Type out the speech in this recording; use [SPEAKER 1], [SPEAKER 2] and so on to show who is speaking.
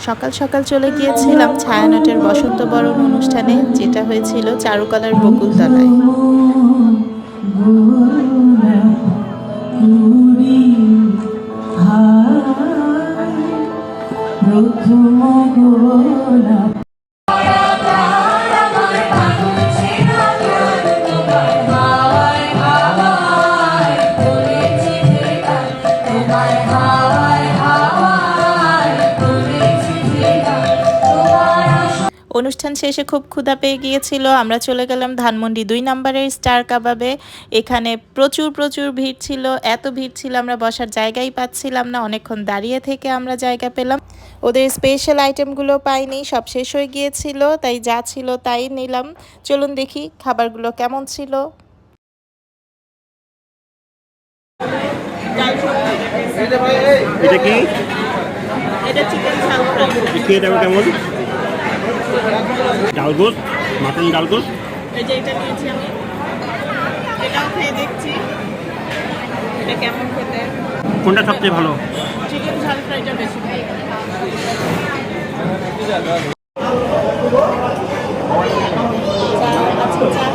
[SPEAKER 1] সকাল সকাল চলে গিয়েছিলাম ছায়ানটের বসন্ত বরণ অনুষ্ঠানে, যেটা হয়েছিল চারুকলার বকুলতলায়। অনুষ্ঠান শেষে খুব ক্ষুধা পেয়ে গিয়েছিল। আমরা চলে গেলাম ধানমন্ডি 2 নম্বরের স্টার কাবাবে। এখানে প্রচুর প্রচুর ভিড় ছিল, এত ভিড় ছিল আমরা বসার জায়গাই পাচ্ছিলাম না। অনেকক্ষণ দাঁড়িয়ে থেকে আমরা জায়গা পেলাম। ওদের স্পেশাল আইটেমগুলো পাইনি, সব শেষ হয়ে গিয়েছিল, তাই যা ছিল তাই নিলাম। চলুন দেখি খাবারগুলো কেমন ছিল।
[SPEAKER 2] এটা কি?
[SPEAKER 1] এটা চিকেন ঝাল ফ্রাই।
[SPEAKER 2] এটা কেমন? ডালগোস, মাটন ডালগোস।
[SPEAKER 1] এই যে এটা নিয়েছি আমি, এটাও খেয়ে দেখছি এটা কেমন খেতে।
[SPEAKER 2] কোনটা সবচেয়ে ভালো?
[SPEAKER 1] চিকেন ঝাল ফ্রাইটা বেশি ভালো। চা